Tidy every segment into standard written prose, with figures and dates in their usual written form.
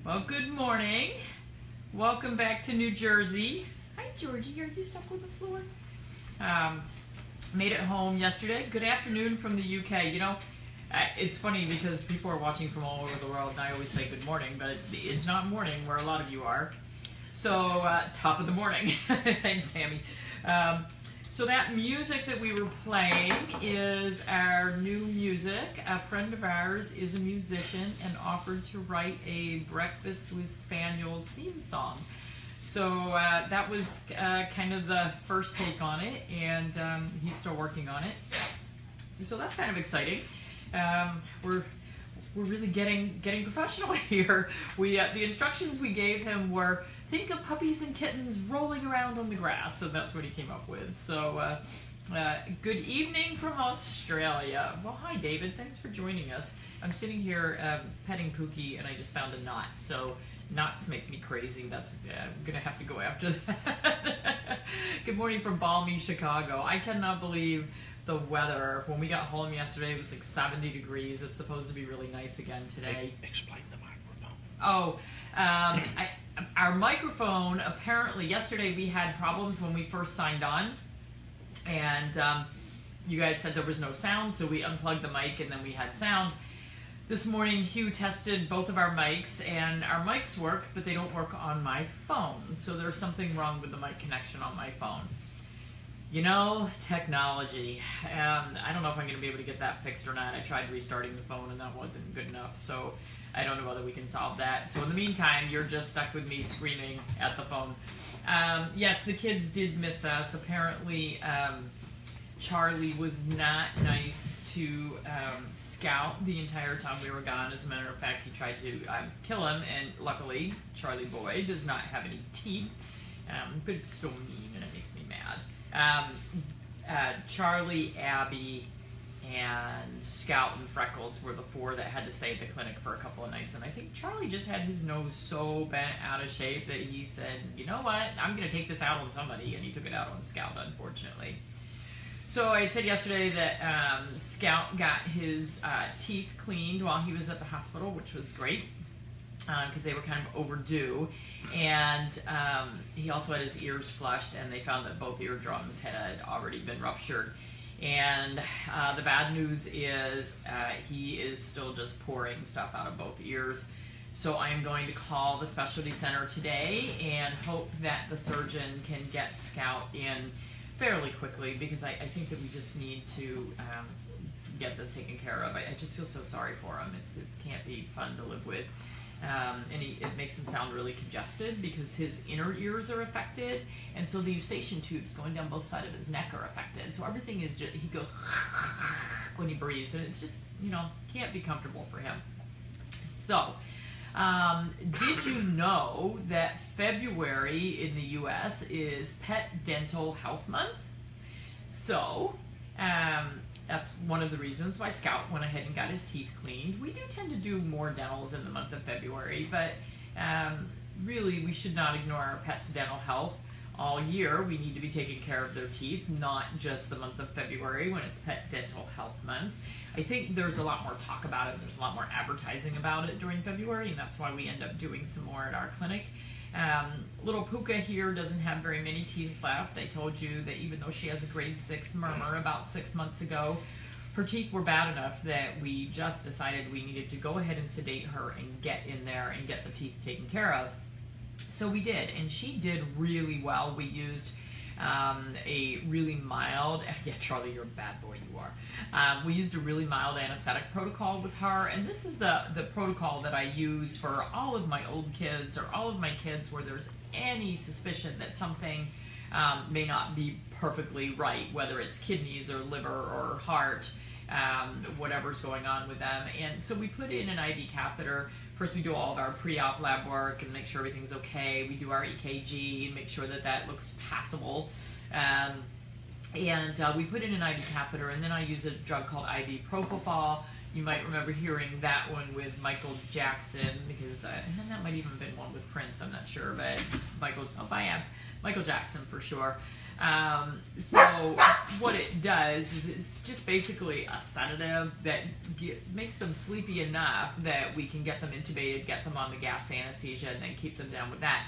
Well, good morning. Welcome back to New Jersey. Hi, Georgie. Are you stuck on the floor? Made it home yesterday. Good afternoon from the UK. You know, it's funny because people are watching from all over the world, and I always say good morning, but it's not morning where a lot of you are. So, top of the morning. Thanks, Tammy. So that music that we were playing is our new music. A friend of ours is a musician and offered to write a Breakfast with Spaniels theme song. So that was kind of the first take on it, and he's still working on it. So that's kind of exciting. We're really getting professional here. The instructions we gave him were, think of puppies and kittens rolling around on the grass, so that's what he came up with. So good evening from Australia. Well, hi David, thanks for joining us. I'm sitting here petting Pooky, and I just found a knot. So knots make me crazy. That's I'm gonna have to go after that. Good morning from balmy Chicago. I cannot believe the weather. When we got home yesterday, it was like 70 degrees. It's supposed to be really nice again today. Explain the microphone. Oh, our microphone, apparently yesterday we had problems when we first signed on, and you guys said there was no sound, so we unplugged the mic and then we had sound. This morning Hugh tested both of our mics, and our mics work, but they don't work on my phone. So there's something wrong with the mic connection on my phone. You know, technology. I don't know if I'm going to be able to get that fixed or not. I tried restarting the phone and that wasn't good enough, so I don't know whether we can solve that. So in the meantime, you're just stuck with me screaming at the phone. Yes, the kids did miss us. Apparently, Charlie was not nice to Scout the entire time we were gone. As a matter of fact, he tried to kill him, and luckily, Charlie boy does not have any teeth, but it's still mean and it makes me mad. Charlie, Abby, and Scout and Freckles were the four that had to stay at the clinic for a couple of nights, and I think Charlie just had his nose so bent out of shape that he said, you know what, I'm going to take this out on somebody, and he took it out on Scout, unfortunately. So I had said yesterday that Scout got his teeth cleaned while he was at the hospital, which was great, because they were kind of overdue, and he also had his ears flushed, and they found that both eardrums had already been ruptured. And the bad news is he is still just pouring stuff out of both ears. So I am going to call the specialty center today and hope that the surgeon can get Scout in fairly quickly, because I think that we just need to get this taken care of. I just feel so sorry for him. It can't be fun to live with. And it makes him sound really congested because his inner ears are affected, and so the eustachian tubes going down both sides of his neck are affected. So everything is just, he goes when he breathes, and it's just, you know, can't be comfortable for him. So, did you know that February in the U.S. is Pet Dental Health Month? So, that's one of the reasons why Scout went ahead and got his teeth cleaned. We do tend to do more dentals in the month of February, but really we should not ignore our pets' dental health all year. We need to be taking care of their teeth, not just the month of February when it's Pet Dental Health Month. I think there's a lot more talk about it, there's a lot more advertising about it during February, and that's why we end up doing some more at our clinic. Little Pooka here doesn't have very many teeth left. I told you that even though she has a grade 6 murmur about 6 months ago, her teeth were bad enough that we just decided we needed to go ahead and sedate her and get in there and get the teeth taken care of. So we did, and she did really well. We used a really mild, yeah, Charlie, you're a bad boy, you are. We used a really mild anesthetic protocol with her, and this is the protocol that I use for all of my old kids, or all of my kids where there's any suspicion that something may not be perfectly right, whether it's kidneys or liver or heart, whatever's going on with them. And so we put in an IV catheter. First, we do all of our pre-op lab work and make sure everything's okay. We do our EKG and make sure that that looks passable. And we put in an IV catheter, and then I use a drug called IV propofol. You might remember hearing that one with Michael Jackson, because and that might even have been one with Prince, I'm not sure, but Michael Jackson for sure. So what it does is it's just basically a sedative that makes them sleepy enough that we can get them intubated, get them on the gas anesthesia, and then keep them down with that.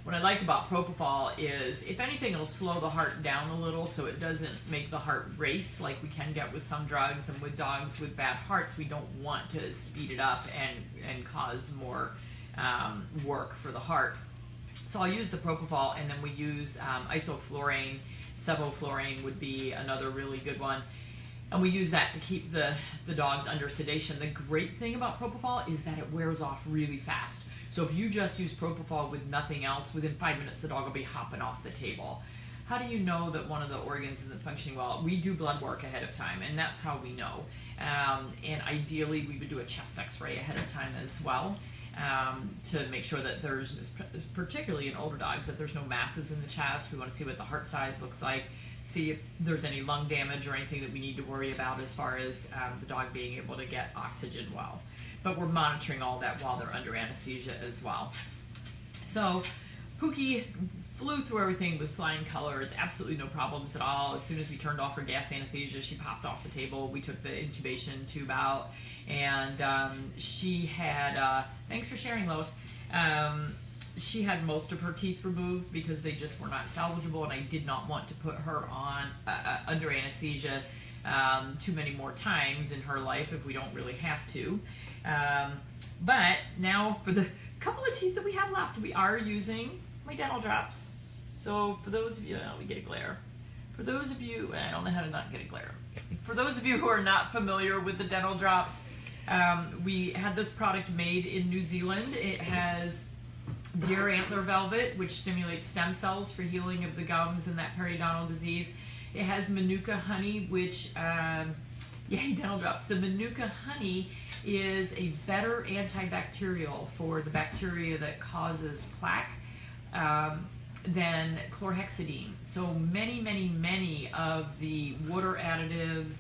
What I like about propofol is, if anything, it'll slow the heart down a little so it doesn't make the heart race like we can get with some drugs. And with dogs with bad hearts, we don't want to speed it up and cause more work for the heart. So I'll use the propofol, and then we use isoflurane. Sevoflurane would be another really good one. And we use that to keep the dogs under sedation. The great thing about propofol is that it wears off really fast. So if you just use propofol with nothing else, within 5 minutes the dog will be hopping off the table. How do you know that one of the organs isn't functioning well? We do blood work ahead of time, and that's how we know. And ideally we would do a chest x-ray ahead of time as well, to make sure that there's, particularly in older dogs, that there's no masses in the chest. We want to see what the heart size looks like, see if there's any lung damage or anything that we need to worry about as far as the dog being able to get oxygen well. But we're monitoring all that while they're under anesthesia as well. So Pooky flew through everything with flying colors, absolutely no problems at all. As soon as we turned off her gas anesthesia, she popped off the table. We took the intubation tube out, and she had, thanks for sharing, Lois, she had most of her teeth removed because they just were not salvageable, and I did not want to put her on under anesthesia too many more times in her life if we don't really have to. But now for the couple of teeth that we have left, we are using my dental drops. So for those of you, we get a glare. For those of you, I don't know how to not get a glare. For those of you who are not familiar with the dental drops, we had this product made in New Zealand. It has deer antler velvet, which stimulates stem cells for healing of the gums and that periodontal disease. It has manuka honey, which, yay, dental drops. The manuka honey is a better antibacterial for the bacteria that causes plaque than chlorhexidine. So many of the water additives,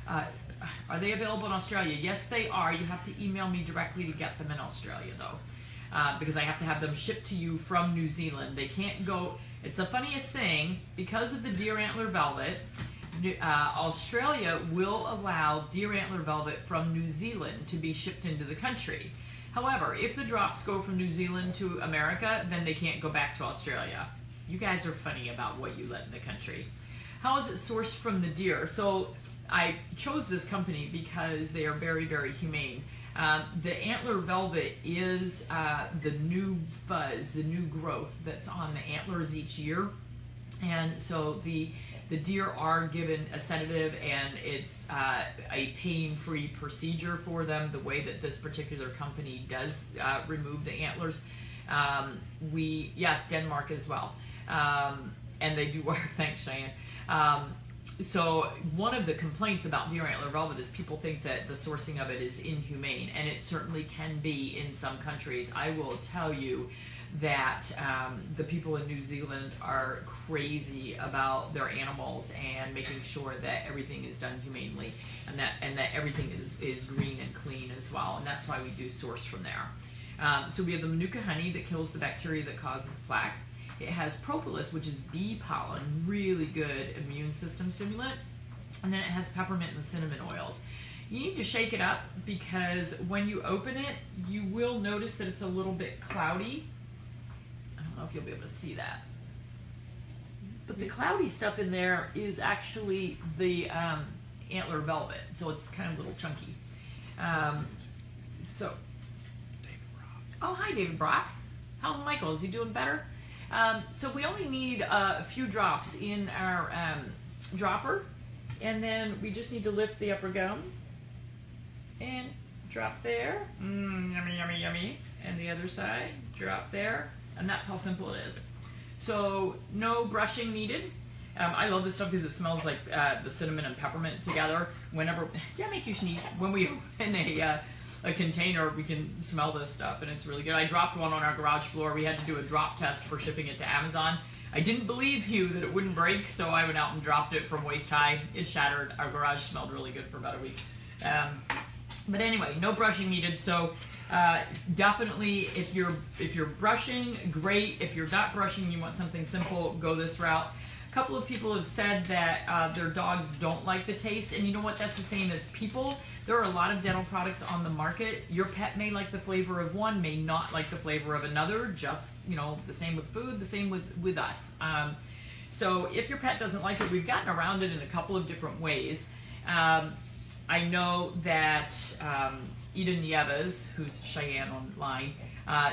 are they available in Australia? Yes, they are. You have to email me directly to get them in Australia, though, because I have to have them shipped to you from New Zealand. They can't go. It's the funniest thing, because of the deer antler velvet, Australia will allow deer antler velvet from New Zealand to be shipped into the country. However, if the drops go from New Zealand to America, then they can't go back to Australia. You guys are funny about what you let in the country. How is it sourced from the deer? So I chose this company because they are very humane. The antler velvet is the new fuzz, the new growth that's on the antlers each year. And so the deer are given a sedative, and it's a pain-free procedure for them, the way that this particular company does remove the antlers. Yes, Denmark as well. And they do work, thanks Cheyenne. So one of the complaints about deer antler velvet is people think that the sourcing of it is inhumane, and it certainly can be in some countries. I will tell you that the people in New Zealand are crazy about their animals and making sure that everything is done humanely, and that everything is green and clean as well, and that's why we do source from there. So we have the manuka honey that kills the bacteria that causes plaque. It has propolis, which is bee pollen, really good immune system stimulant. And then it has peppermint and cinnamon oils. You need to shake it up because when you open it, you will notice that it's a little bit cloudy. I don't know if you'll be able to see that. But the cloudy stuff in there is actually the antler velvet, so it's kind of a little chunky. Oh, hi David Brock. How's Michael? Is he doing better? So we only need a few drops in our dropper, and then we just need to lift the upper gum and drop there. Yummy. And the other side, drop there, and that's how simple it is. So no brushing needed. I love this stuff because it smells like the cinnamon and peppermint together. Whenever, did that make you sneeze? When we open a container, we can smell this stuff, and it's really good. I dropped one on our garage floor. We had to do a drop test for shipping it to Amazon. I didn't believe you that it wouldn't break, so I went out and dropped it from waist high. It shattered. Our garage smelled really good for about a week. But anyway, no brushing needed. So definitely, if you're brushing, great. If you're not brushing, you want something simple, go this route. A couple of people have said that their dogs don't like the taste, and you know what? That's the same as people. There are a lot of dental products on the market. Your pet may like the flavor of one, may not like the flavor of another. Just, you know, the same with food, the same with us. So if your pet doesn't like it, we've gotten around it in a couple of different ways. I know that Eden Nieves, who's Cheyenne online,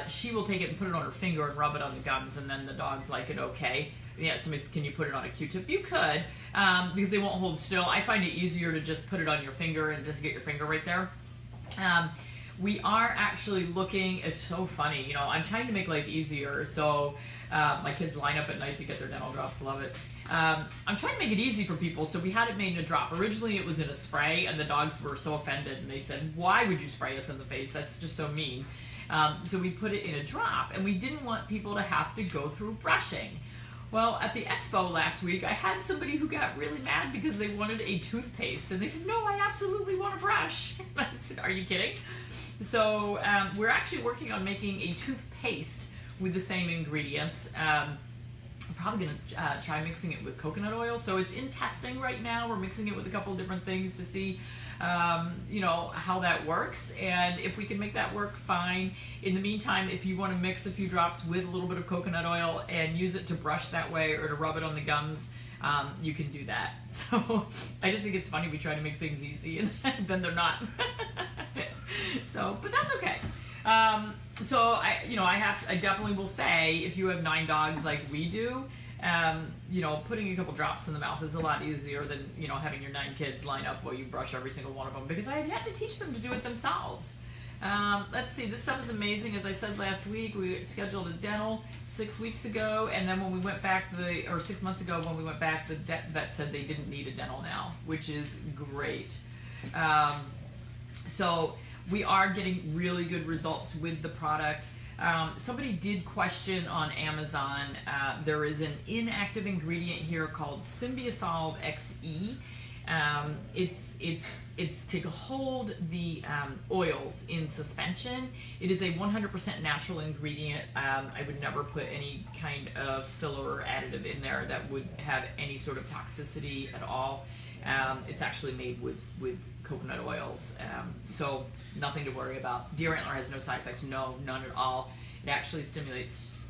she will take it and put it on her finger and rub it on the gums, and then the dogs like it okay. Yeah, somebody says, can you put it on a Q-tip? You could, because they won't hold still. I find it easier to just put it on your finger and just get your finger right there. We are actually looking, it's so funny, you know, I'm trying to make life easier, so my kids line up at night to get their dental drops, love it. I'm trying to make it easy for people, so we had it made in a drop. Originally it was in a spray, and the dogs were so offended, and they said, why would you spray us in the face? That's just so mean. So we put it in a drop, and we didn't want people to have to go through brushing. Well, at the expo last week, I had somebody who got really mad because they wanted a toothpaste, and they said, no, I absolutely want to brush. I said, are you kidding? So we're actually working on making a toothpaste with the same ingredients. I'm probably going to try mixing it with coconut oil. So it's in testing right now. We're mixing it with a couple of different things to see, you know, how that works. And if we can make that work, fine. In the meantime, if you want to mix a few drops with a little bit of coconut oil and use it to brush that way or to rub it on the gums, you can do that. So I just think it's funny we try to make things easy and then they're not. So, but that's okay. So I definitely will say, if you have 9 dogs like we do, you know, putting a couple drops in the mouth is a lot easier than, you know, having your 9 kids line up while you brush every single one of them, because I have yet to teach them to do it themselves. Let's see, this stuff is amazing. As I said last week, we scheduled a dental 6 weeks ago, and then when we went back, or 6 months ago when we went back, the vet said they didn't need a dental now, which is great. So we are getting really good results with the product. Somebody did question on Amazon, there is an inactive ingredient here called Symbiasolve XE. It's to hold the oils in suspension. It is a 100% natural ingredient. I would never put any kind of filler or additive in there that would have any sort of toxicity at all. It's actually made with coconut oils, so nothing to worry about. Deer antler has no side effects, none at all. It actually stimulates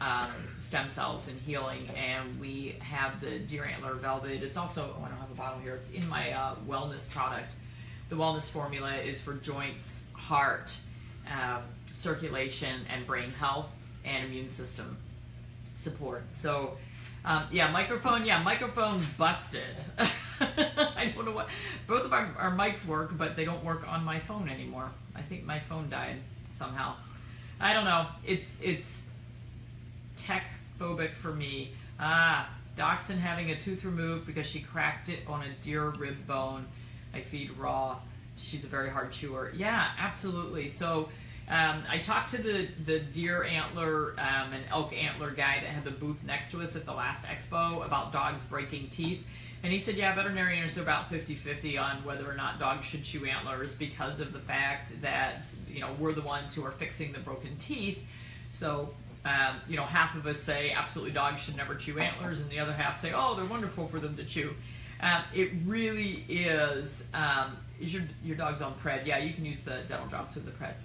stem cells and healing, and we have the deer antler velvet. It's also, oh, I don't have a bottle here, it's in my wellness product. The wellness formula is for joints, heart, circulation, and brain health, and immune system support. So microphone busted. I don't know what, both of our mics work, but they don't work on my phone anymore. I think my phone died somehow. I don't know, it's tech phobic for me. Dachshund having a tooth removed because she cracked it on a deer rib bone. I feed raw. She's a very hard chewer. Yeah, absolutely. So I talked to the deer antler and elk antler guy that had the booth next to us at the last expo about dogs breaking teeth. And he said, yeah, veterinarians are about 50-50 on whether or not dogs should chew antlers because of the fact that, you know, we're the ones who are fixing the broken teeth. So, you know, half of us say absolutely dogs should never chew antlers, and the other half say, oh, they're wonderful for them to chew. It really is your dog's on pred? Yeah, you can use the dental drops with the pred.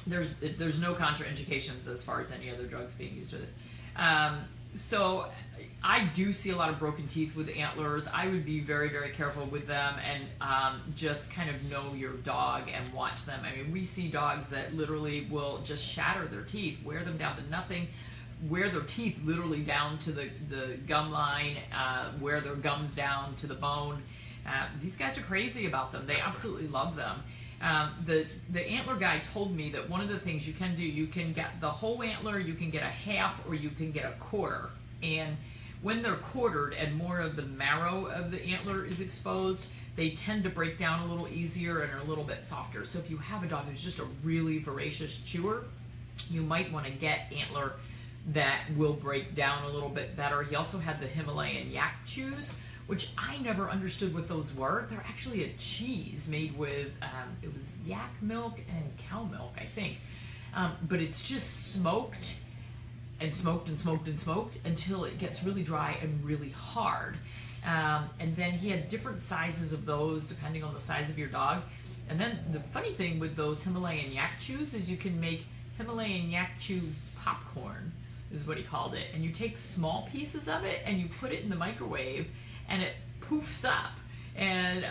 There's no contraindications as far as any other drugs being used with it. So I do see a lot of broken teeth with antlers. I would be very, very careful with them, and just kind of know your dog and watch them. I mean, we see dogs that literally will just shatter their teeth, wear them down to nothing, wear their teeth literally down to the gum line, wear their gums down to the bone. These guys are crazy about them. They absolutely love them. The antler guy told me that one of the things you can do, you can get the whole antler, you can get a half, or you can get a quarter. And when they're quartered and more of the marrow of the antler is exposed, they tend to break down a little easier and are a little bit softer. So if you have a dog who's just a really voracious chewer, you might want to get antler that will break down a little bit better. He also had the Himalayan yak chews, which I never understood what those were. They're actually a cheese made with, it was yak milk and cow milk, I think. But it's just smoked and smoked and smoked and smoked until it gets really dry and really hard. And then he had different sizes of those depending on the size of your dog. And then the funny thing with those Himalayan yak chews is you can make Himalayan yak chew popcorn, is what he called it. And you take small pieces of it and you put it in the microwave and it poofs up. And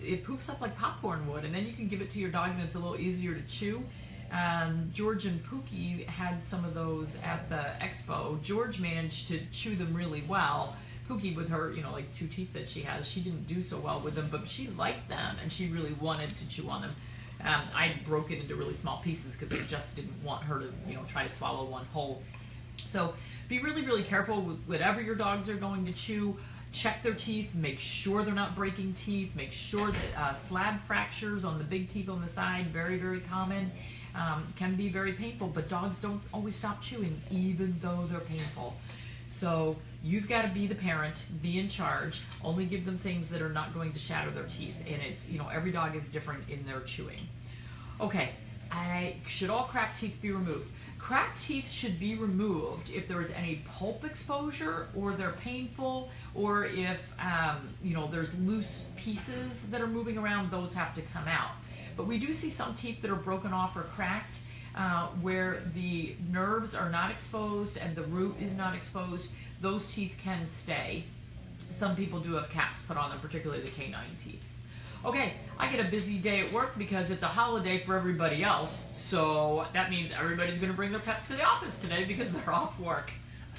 it poofs up like popcorn would. And then you can give it to your dog and it's a little easier to chew. George and Pooky had some of those at the expo. George managed to chew them really well. Pooky, with her, like 2 teeth that she has, she didn't do so well with them, but she liked them and she really wanted to chew on them. I broke it into really small pieces because I just didn't want her to, try to swallow one whole. So be really, really careful with whatever your dogs are going to chew. Check their teeth, make sure they're not breaking teeth, make sure that slab fractures on the big teeth on the side, very, very common, can be very painful, but dogs don't always stop chewing even though they're painful. So you've got to be the parent, be in charge, only give them things that are not going to shatter their teeth. And it's, every dog is different in their chewing. Okay, should all cracked teeth be removed? Cracked teeth should be removed if there is any pulp exposure or they're painful, or if, there's loose pieces that are moving around, those have to come out. But we do see some teeth that are broken off or cracked, where the nerves are not exposed and the root is not exposed. Those teeth can stay. Some people do have caps put on them, particularly the canine teeth. Okay, I get a busy day at work because it's a holiday for everybody else, so that means everybody's going to bring their pets to the office today because they're off work.